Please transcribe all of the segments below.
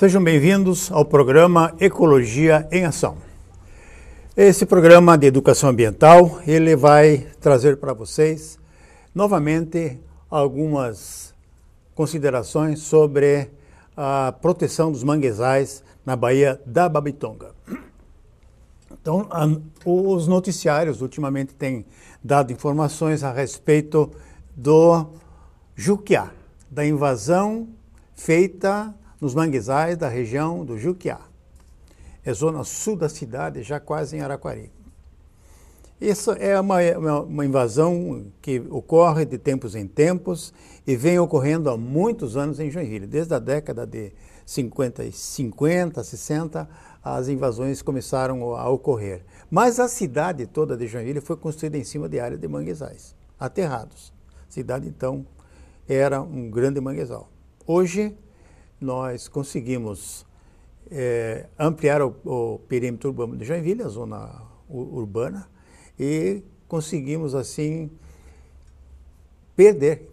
Sejam bem-vindos ao programa Ecologia em Ação. Esse programa de educação ambiental, ele vai trazer para vocês, novamente, algumas considerações sobre a proteção dos manguezais na Baía da Babitonga. Então, os noticiários ultimamente têm dado informações a respeito do Juquiá, da invasão feita nos manguezais da região do Juquiá. É zona sul da cidade, já quase em Araquari. Isso é uma invasão que ocorre de tempos em tempos e vem ocorrendo há muitos anos em Joinville. Desde a década de 50, 60, as invasões começaram a ocorrer. Mas a cidade toda de Joinville foi construída em cima de áreas de manguezais, aterrados. A cidade, então, era um grande manguezal. Hoje, nós conseguimos ampliar o perímetro urbano de Joinville, a zona urbana, e conseguimos, assim, perder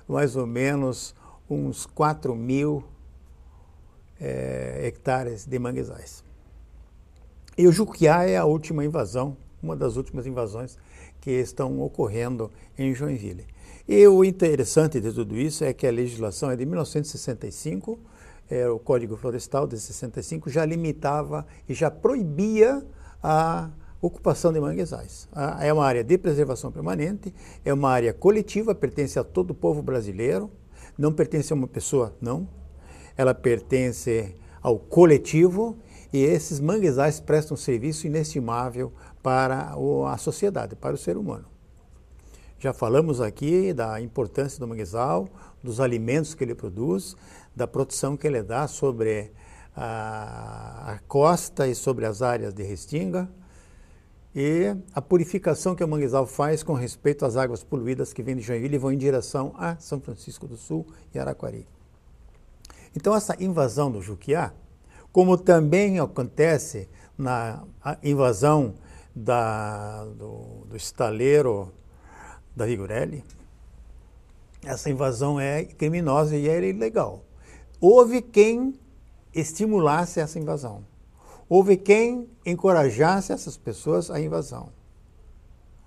mais ou menos uns 4.000 hectares de manguezais. E o Juquiá é a última invasão, uma das últimas invasões que estão ocorrendo em Joinville. E o interessante de tudo isso é que a legislação é de 1965, o Código Florestal de 65 já limitava e já proibia a ocupação de manguezais. É uma área de preservação permanente, é uma área coletiva, pertence a todo o povo brasileiro, não pertence a uma pessoa, não. Ela pertence ao coletivo e esses manguezais prestam serviço inestimável para a sociedade, para o ser humano. Já falamos aqui da importância do manguezal, dos alimentos que ele produz, da proteção que ele dá sobre a costa e sobre as áreas de restinga e a purificação que o manguezal faz com respeito às águas poluídas que vêm de Joinville e vão em direção a São Francisco do Sul e Araquari. Então, essa invasão do Juquiá, como também acontece na invasão do estaleiro da Vigorelli, essa invasão é criminosa e é ilegal. Houve quem estimulasse essa invasão. Houve quem encorajasse essas pessoas à invasão.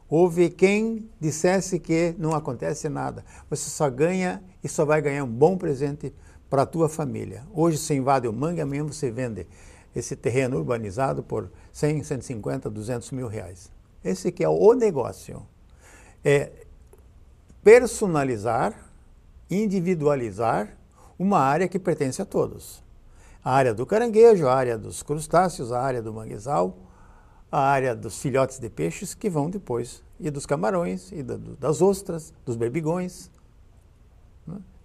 Houve quem dissesse que não acontece nada. Você só ganha e só vai ganhar um bom presente para a tua família. Hoje você invade o mangue, amanhã você vende esse terreno urbanizado por 100, 150, 200 mil reais. Esse que é o negócio. É personalizar, individualizar uma área que pertence a todos. A área do caranguejo, a área dos crustáceos, a área do manguezal, a área dos filhotes de peixes que vão depois, e dos camarões, e das ostras, dos berbigões.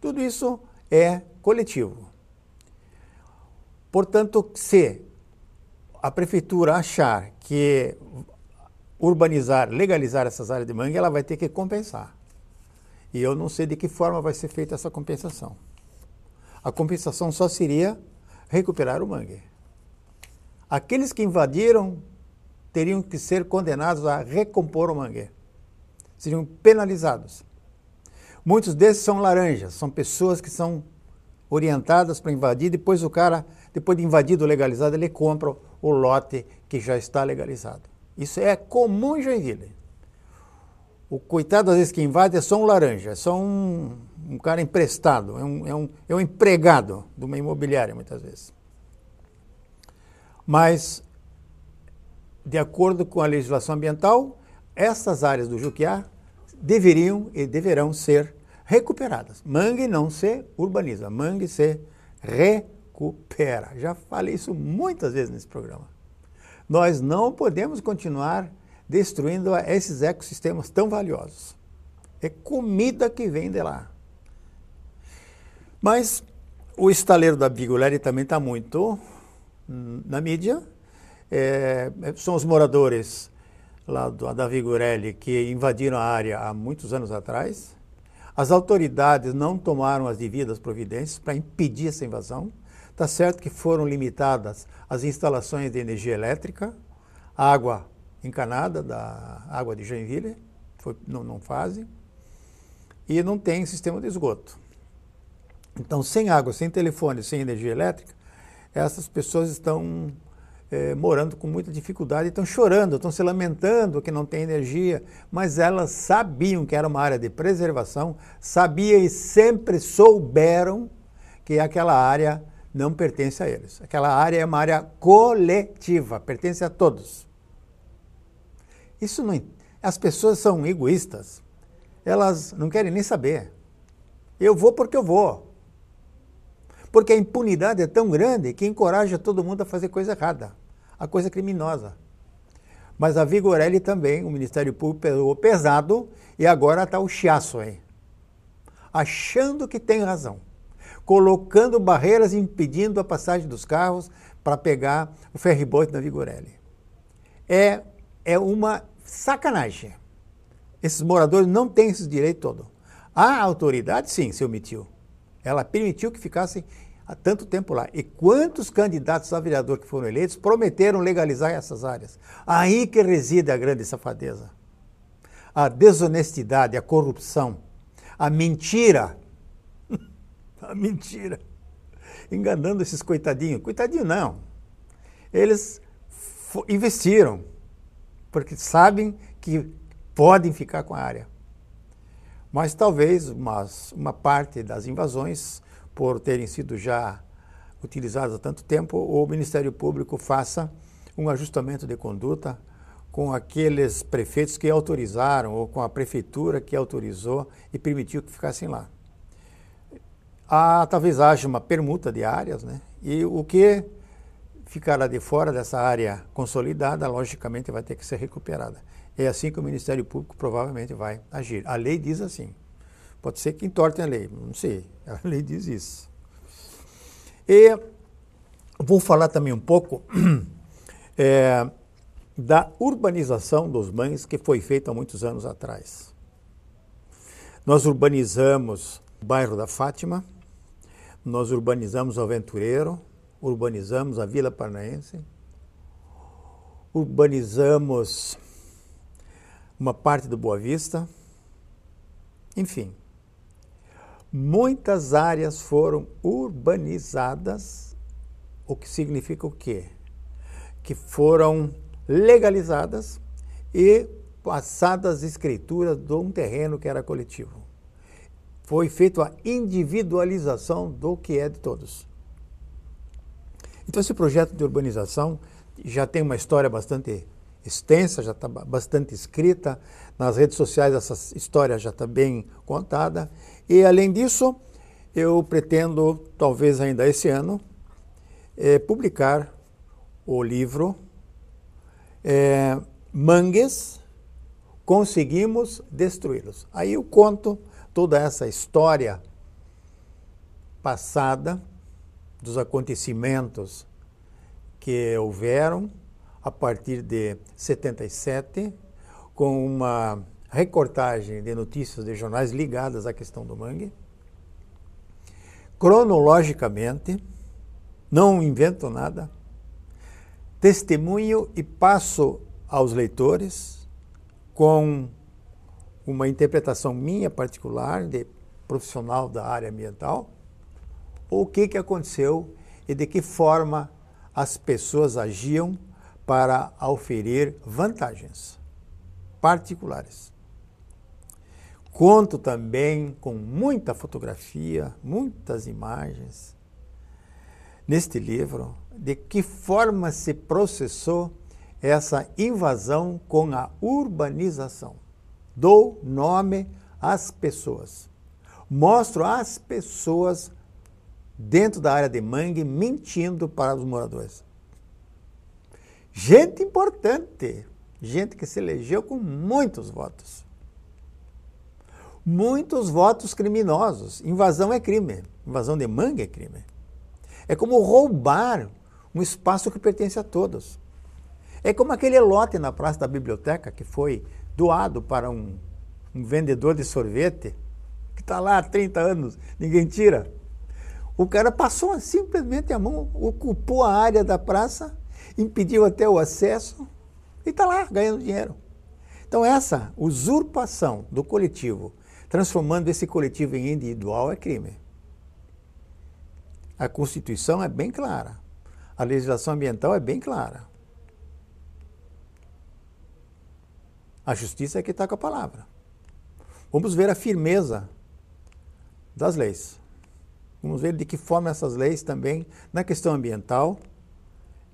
Tudo isso é coletivo. Portanto, se a prefeitura achar que urbanizar, legalizar essas áreas de mangue, ela vai ter que compensar. E eu não sei de que forma vai ser feita essa compensação. A compensação só seria recuperar o mangue. Aqueles que invadiram teriam que ser condenados a recompor o mangue. Seriam penalizados. Muitos desses são laranjas, são pessoas que são orientadas para invadir, depois o cara, depois de invadido legalizado, ele compra o lote que já está legalizado. Isso é comum em Joinville. O coitado, às vezes, que invade é só um laranja, é só um cara emprestado, é um empregado de uma imobiliária, muitas vezes. Mas, de acordo com a legislação ambiental, essas áreas do Juquiá deveriam e deverão ser recuperadas. Mangue não se urbaniza, mangue se recupera. Já falei isso muitas vezes nesse programa. Nós não podemos continuar destruindo esses ecossistemas tão valiosos. É comida que vem de lá. Mas o estaleiro da Vigorelli também está muito na mídia. São os moradores lá da Vigorelli que invadiram a área há muitos anos atrás. As autoridades não tomaram as devidas providências para impedir essa invasão. Está certo que foram limitadas as instalações de energia elétrica, água encanada da água de Joinville, não fazem, e não tem sistema de esgoto. Então, sem água, sem telefone, sem energia elétrica, essas pessoas estão morando com muita dificuldade, estão chorando, estão se lamentando que não tem energia, mas elas sabiam que era uma área de preservação, sabiam e sempre souberam que aquela área não pertence a eles. Aquela área é uma área coletiva, pertence a todos. Isso não, as pessoas são egoístas, elas não querem nem saber. Eu vou porque eu vou. Porque a impunidade é tão grande que encoraja todo mundo a fazer coisa errada, a coisa criminosa. Mas a Vigorelli também, o Ministério Público pegou pesado e agora está o chiaço aí. Achando que tem razão. Colocando barreiras impedindo a passagem dos carros para pegar o ferry-boat da Vigorelli. É uma sacanagem. Esses moradores não têm esse direito todo. A autoridade, sim, se omitiu. Ela permitiu que ficassem há tanto tempo lá. E quantos candidatos a vereador que foram eleitos prometeram legalizar essas áreas? Aí que reside a grande safadeza. A desonestidade, a corrupção, a mentira. A mentira. Enganando esses coitadinhos. Coitadinho não. Eles investiram, porque sabem que podem ficar com a área. Mas talvez uma parte das invasões, por terem sido já utilizadas há tanto tempo, o Ministério Público faça um ajustamento de conduta com aqueles prefeitos que autorizaram, ou com a prefeitura que autorizou e permitiu que ficassem lá. Talvez haja uma permuta de áreas, né? E o que ficará de fora dessa área consolidada, logicamente, vai ter que ser recuperada. É assim que o Ministério Público provavelmente vai agir. A lei diz assim. Pode ser que entortem a lei, não sei. A lei diz isso. E vou falar também um pouco da urbanização dos mangues que foi feita há muitos anos atrás. Nós urbanizamos o bairro da Fátima, nós urbanizamos o Aventureiro, urbanizamos a Vila Paranaense, urbanizamos uma parte do Boa Vista, enfim. Muitas áreas foram urbanizadas, o que significa o quê? Que foram legalizadas e passadas escrituras de um terreno que era coletivo. Foi feita a individualização do que é de todos. Então esse projeto de urbanização já tem uma história bastante extensa, já está bastante escrita, nas redes sociais essa história já está bem contada, e além disso, eu pretendo, talvez ainda esse ano, publicar o livro Mangues, Conseguimos Destruí-los. Aí eu conto toda essa história passada, dos acontecimentos que houveram, a partir de 77, com uma recortagem de notícias de jornais ligadas à questão do mangue. Cronologicamente, não invento nada, testemunho e passo aos leitores com uma interpretação minha particular, de profissional da área ambiental, o que aconteceu e de que forma as pessoas agiam para auferir vantagens particulares. Conto também com muita fotografia, muitas imagens, neste livro, de que forma se processou essa invasão com a urbanização. Dou nome às pessoas. Mostro as pessoas dentro da área de mangue mentindo para os moradores. Gente importante, gente que se elegeu com muitos votos. Muitos votos criminosos. Invasão é crime. Invasão de mangue é crime. É como roubar um espaço que pertence a todos. É como aquele lote na Praça da Biblioteca que foi doado para um vendedor de sorvete, que está lá há 30 anos, ninguém tira. O cara passou simplesmente a mão, ocupou a área da praça, impediu até o acesso e está lá ganhando dinheiro. Então essa usurpação do coletivo, transformando esse coletivo em individual, é crime. A Constituição é bem clara. A legislação ambiental é bem clara. A justiça é que está com a palavra. Vamos ver a firmeza das leis. Vamos ver de que forma essas leis também, na questão ambiental,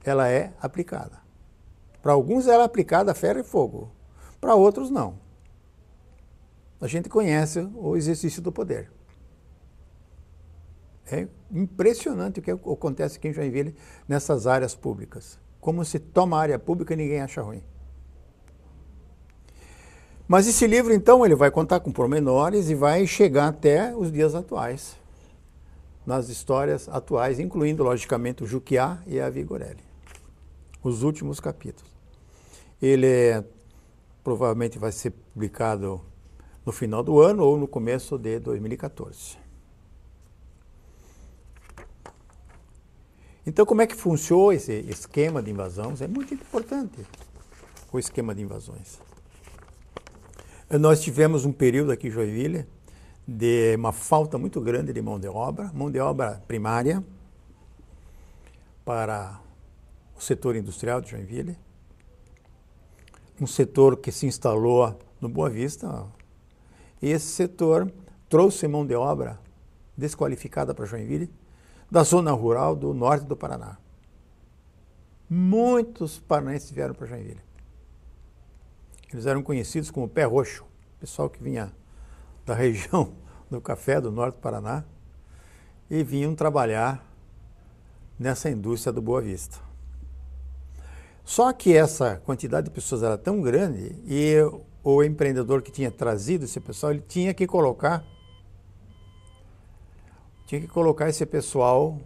ela é aplicada. Para alguns ela é aplicada a ferro e fogo, para outros não. A gente conhece o exercício do poder. É impressionante o que acontece aqui em Joinville nessas áreas públicas. Como se toma a área pública e ninguém acha ruim. Mas esse livro, então, ele vai contar com pormenores e vai chegar até os dias atuais, nas histórias atuais, incluindo, logicamente, o Juquiá e a Vigorelli. Os últimos capítulos. Ele provavelmente vai ser publicado no final do ano ou no começo de 2014. Então, como é que funciona esse esquema de invasões? É muito importante o esquema de invasões. Nós tivemos um período aqui em Joinville de uma falta muito grande de mão de obra primária para o setor industrial de Joinville, um setor que se instalou no Boa Vista, e esse setor trouxe mão de obra desqualificada para Joinville, da zona rural do norte do Paraná. Muitos paranaenses vieram para Joinville. Eles eram conhecidos como pé roxo, pessoal que vinha da região do café do norte do Paraná e vinham trabalhar nessa indústria do Boa Vista. Só que essa quantidade de pessoas era tão grande e o empreendedor que tinha trazido esse pessoal, ele tinha que colocar esse pessoal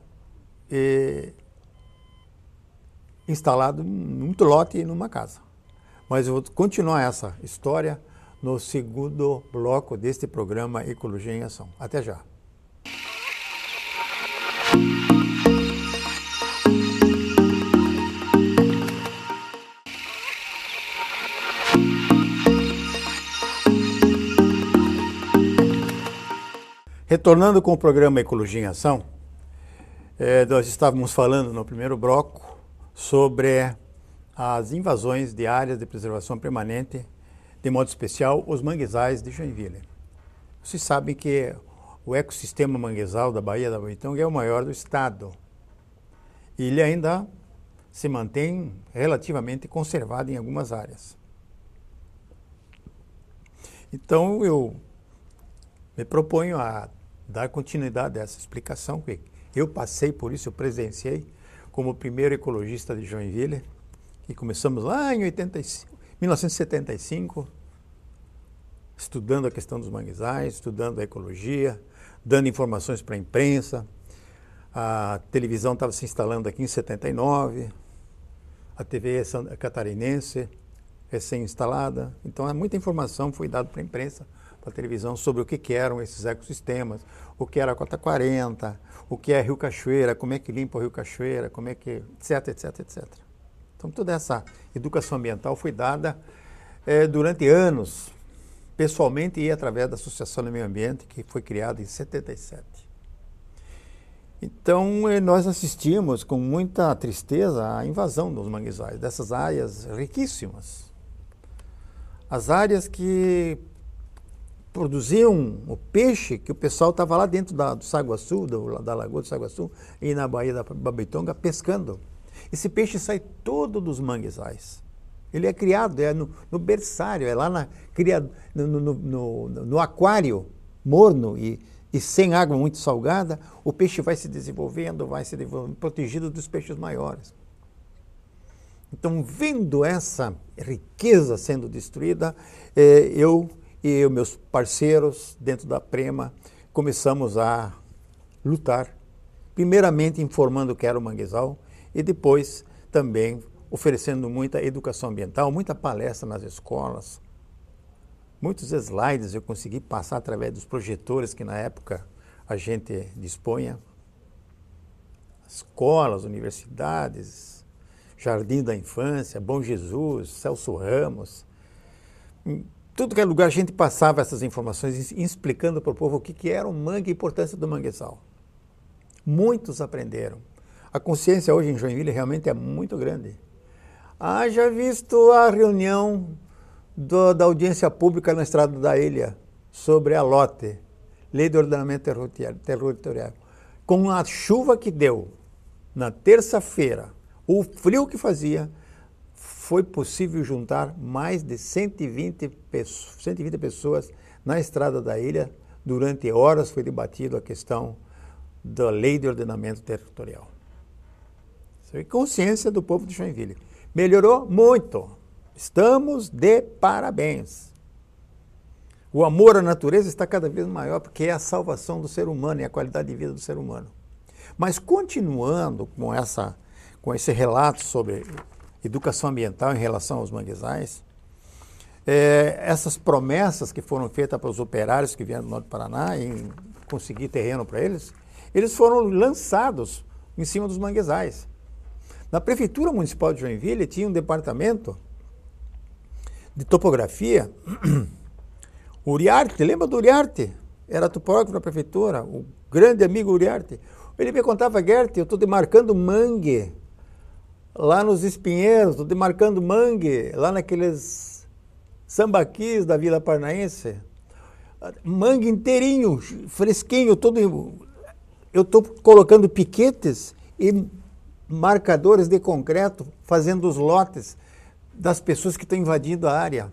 instalado num lote e numa casa. Mas eu vou continuar essa história no segundo bloco deste programa Ecologia em Ação. Até já. Retornando com o programa Ecologia em Ação, nós estávamos falando no primeiro bloco sobre as invasões de áreas de preservação permanente, de modo especial os manguezais de Joinville. Vocês sabem que o ecossistema manguezal da Baía da Boitunga é o maior do estado. E ele ainda se mantém relativamente conservado em algumas áreas. Então eu me proponho a dar continuidade a essa explicação, que eu passei por isso, eu presenciei como primeiro ecologista de Joinville, e começamos lá em 1975, estudando a questão dos manguezais, estudando a ecologia, dando informações para a imprensa. A televisão estava se instalando aqui em 79, a TV catarinense recém-instalada. Então, muita informação foi dada para a imprensa, para a televisão, sobre o que eram esses ecossistemas, o que era a Cota 40, o que é Rio Cachoeira, como é que limpa o Rio Cachoeira, como é que, etc, etc, etc. Então, toda essa educação ambiental foi dada durante anos, pessoalmente e através da Associação do Meio Ambiente, que foi criada em 77. Então, nós assistimos com muita tristeza à invasão dos manguezais, dessas áreas riquíssimas. As áreas que produziam o peixe que o pessoal estava lá dentro do Saguaçu, da Lagoa do Saguaçu, e na Baía da Boitunga, pescando. Esse peixe sai todo dos manguezais. Ele é criado no berçário, é lá no aquário morno e sem água muito salgada, o peixe vai se desenvolvendo, protegido dos peixes maiores. Então, vendo essa riqueza sendo destruída, eu e meus parceiros dentro da Prema começamos a lutar, primeiramente informando o que era o manguezal e depois também oferecendo muita educação ambiental, muita palestra nas escolas, muitos slides eu consegui passar através dos projetores que na época a gente dispunha, escolas, universidades, Jardim da Infância, Bom Jesus, Celso Ramos, em tudo que é lugar a gente passava essas informações explicando para o povo o que era o mangue e a importância do manguezal. Muitos aprenderam. A consciência hoje em Joinville realmente é muito grande. Haja visto a reunião da audiência pública na Estrada da Ilha sobre a LOTE, Lei de Ordenamento Territorial. Com a chuva que deu na terça-feira, o frio que fazia, foi possível juntar mais de 120 pessoas na Estrada da Ilha. Durante horas foi debatido a questão da Lei de Ordenamento Territorial. Isso é consciência do povo de Joinville. Melhorou muito. Estamos de parabéns. O amor à natureza está cada vez maior porque é a salvação do ser humano e a qualidade de vida do ser humano. Mas continuando com esse relato sobre educação ambiental em relação aos manguezais, essas promessas que foram feitas para os operários que vieram do Norte do Paraná em conseguir terreno para eles foram lançados em cima dos manguezais. Na Prefeitura Municipal de Joinville tinha um departamento de topografia, Uriarte, lembra do Uriarte? Era topógrafo da Prefeitura, o grande amigo Uriarte. Ele me contava, Gert, eu estou demarcando mangue lá nos espinheiros, estou demarcando mangue lá naqueles sambaquis da Vila Paranaense. Mangue inteirinho, fresquinho, todo. Eu estou colocando piquetes e marcadores de concreto, fazendo os lotes das pessoas que estão invadindo a área.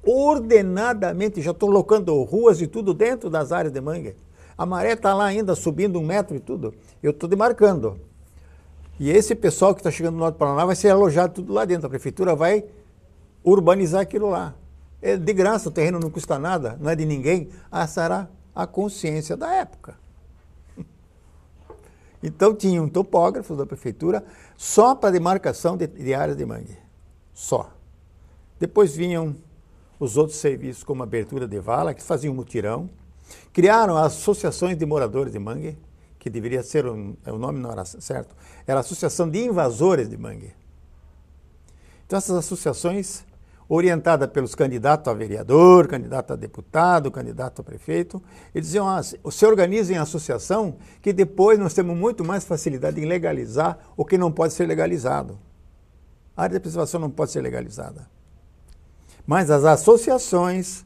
Ordenadamente, já estou colocando ruas e tudo dentro das áreas de mangue. A maré está lá ainda subindo 1 metro e tudo. Eu estou demarcando. E esse pessoal que está chegando no Norte do Paraná vai ser alojado tudo lá dentro. A Prefeitura vai urbanizar aquilo lá. É de graça, o terreno não custa nada, não é de ninguém. Essa era a consciência da época. Então tinha um topógrafo da Prefeitura só para demarcação de áreas de mangue. Só. Depois vinham os outros serviços, como abertura de vala, que faziam mutirão. Criaram associações de moradores de mangue, que deveria ser, o nome não era certo, era a Associação de Invasores de Mangue. Então essas associações, orientadas pelos candidatos a vereador, candidato a deputado, candidato a prefeito, eles diziam, se organizem em associação, que depois nós temos muito mais facilidade em legalizar o que não pode ser legalizado. A área de preservação não pode ser legalizada. Mas as associações,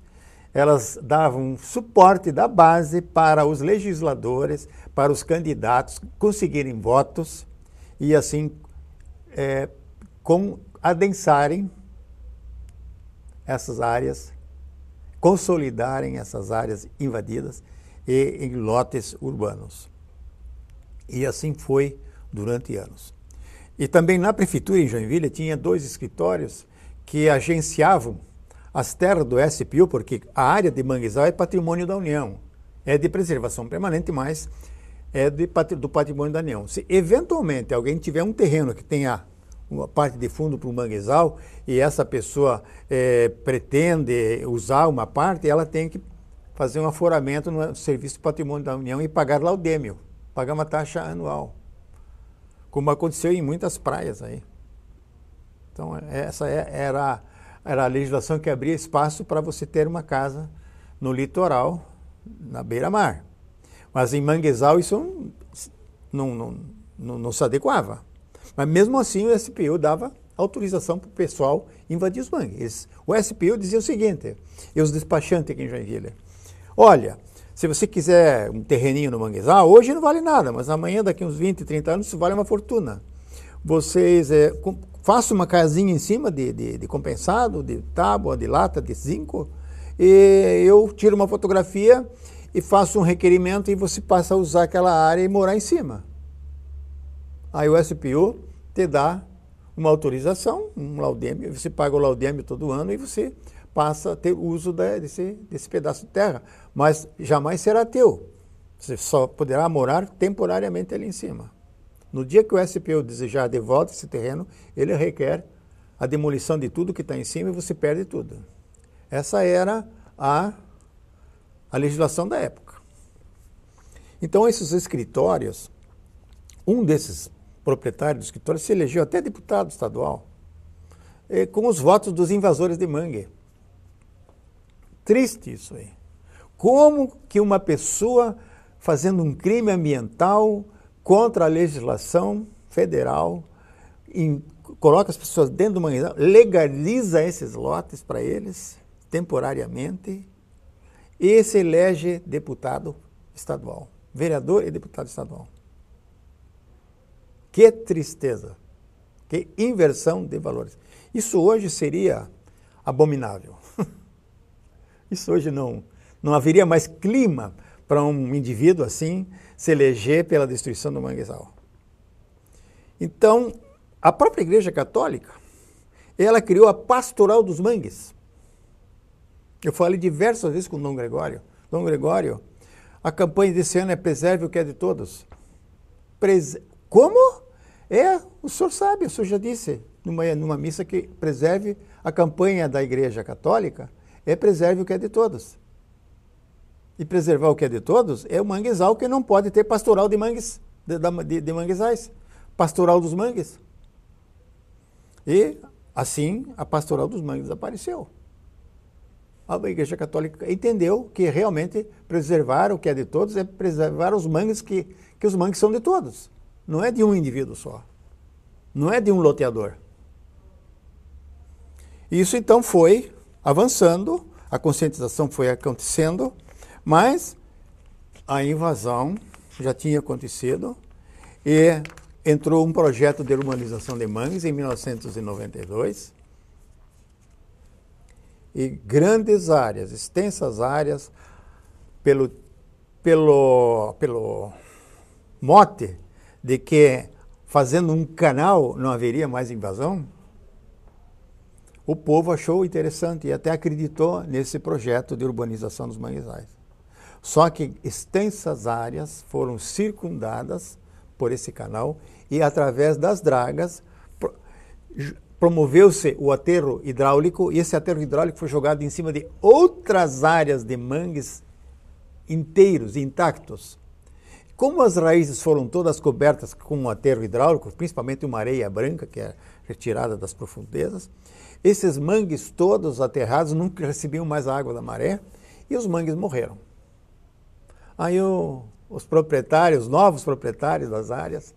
elas davam suporte da base para os legisladores, para os candidatos conseguirem votos e assim adensarem essas áreas, consolidarem essas áreas invadidas em lotes urbanos. E assim foi durante anos. E também na Prefeitura em Joinville tinha 2 escritórios que agenciavam as terras do SPU, porque a área de manguezal é patrimônio da União, é de preservação permanente, mas é do patrimônio da União. Se eventualmente alguém tiver um terreno que tenha uma parte de fundo para o manguezal e essa pessoa pretende usar uma parte, ela tem que fazer um aforamento no Serviço de Patrimônio da União e pagar laudêmio, pagar uma taxa anual, como aconteceu em muitas praias aí. Então essa era a legislação que abria espaço para você ter uma casa no litoral, na beira-mar. Mas em manguezal isso não se adequava. Mas mesmo assim o SPU dava autorização para o pessoal invadir os mangues. O SPU dizia o seguinte, e os despachantes aqui em Joinville, olha, se você quiser um terreninho no manguezal, hoje não vale nada, mas amanhã, daqui uns 20, 30 anos, isso vale uma fortuna. Vocês façam uma casinha em cima de compensado, de tábua, de lata, de zinco, e eu tiro uma fotografia e faço um requerimento e você passa a usar aquela área e morar em cima. Aí o SPU te dá uma autorização, um laudêmio, você paga o laudêmio todo ano e você passa a ter uso desse pedaço de terra, mas jamais será teu. Você só poderá morar temporariamente ali em cima. No dia que o SPU desejar de volta esse terreno, ele requer a demolição de tudo que está em cima e você perde tudo. Essa era a legislação da época. Então, esses escritórios, um desses proprietários do escritório se elegeu até deputado estadual, com os votos dos invasores de mangue. Triste isso aí. Como que uma pessoa fazendo um crime ambiental contra a legislação federal, coloca as pessoas dentro do manguezal, legaliza esses lotes para eles, temporariamente, e se elege deputado estadual, vereador e deputado estadual. Que tristeza, que inversão de valores. Isso hoje seria abominável. Isso hoje não haveria mais clima para um indivíduo assim se eleger pela destruição do manguezal. Então, a própria Igreja Católica, ela criou a Pastoral dos Mangues. Eu falei diversas vezes com o Dom Gregório. Dom Gregório, a campanha desse ano é Preserve o que é de todos. Como? O senhor sabe, o senhor já disse numa missa que preserve a campanha da Igreja Católica, é Preserve o que é de todos. E preservar o que é de todos é o manguezal que não pode ter pastoral de mangues, de manguezais. Pastoral dos mangues. E, assim, a Pastoral dos Mangues apareceu. A Igreja Católica entendeu que realmente preservar o que é de todos é preservar os mangues, que os mangues são de todos. Não é de um indivíduo só. Não é de um loteador. Isso, então, foi avançando, a conscientização foi acontecendo, mas a invasão já tinha acontecido e entrou um projeto de urbanização de mangues em 1992 e grandes áreas, extensas áreas, pelo mote de que fazendo um canal não haveria mais invasão, o povo achou interessante e até acreditou nesse projeto de urbanização dos manguezais. Só que extensas áreas foram circundadas por esse canal e através das dragas promoveu-se o aterro hidráulico e esse aterro hidráulico foi jogado em cima de outras áreas de mangues inteiros, intactos. Como as raízes foram todas cobertas com um aterro hidráulico, principalmente uma areia branca que é retirada das profundezas, esses mangues todos aterrados nunca recebiam mais a água da maré e os mangues morreram. Aí os proprietários, novos proprietários das áreas,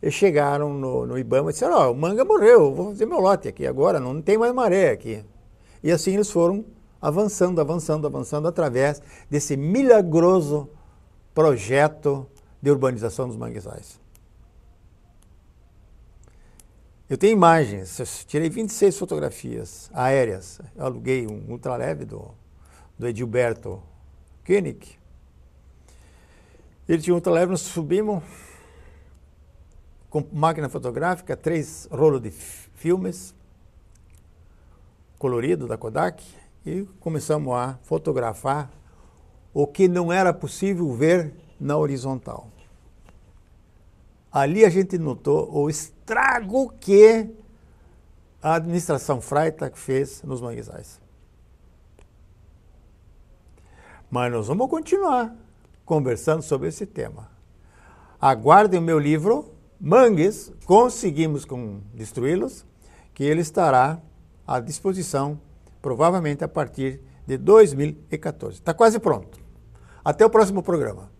chegaram no Ibama e disseram, o manga morreu, vou fazer meu lote aqui agora, não tem mais maré aqui. E assim eles foram avançando através desse milagroso projeto de urbanização dos manguezais. Eu tenho imagens, eu tirei 26 fotografias aéreas, eu aluguei um ultraleve do Edilberto Koenig. Ele tinha um ultraleve, nós subimos com máquina fotográfica, 3 rolos de filmes colorido da Kodak e começamos a fotografar o que não era possível ver na horizontal. Ali a gente notou o estrago que a administração Freitag fez nos manguezais. Mas nós vamos continuar conversando sobre esse tema. Aguardem o meu livro, Mangues, Conseguimos Destruí-los, que ele estará à disposição, provavelmente a partir de 2014. Está quase pronto. Até o próximo programa.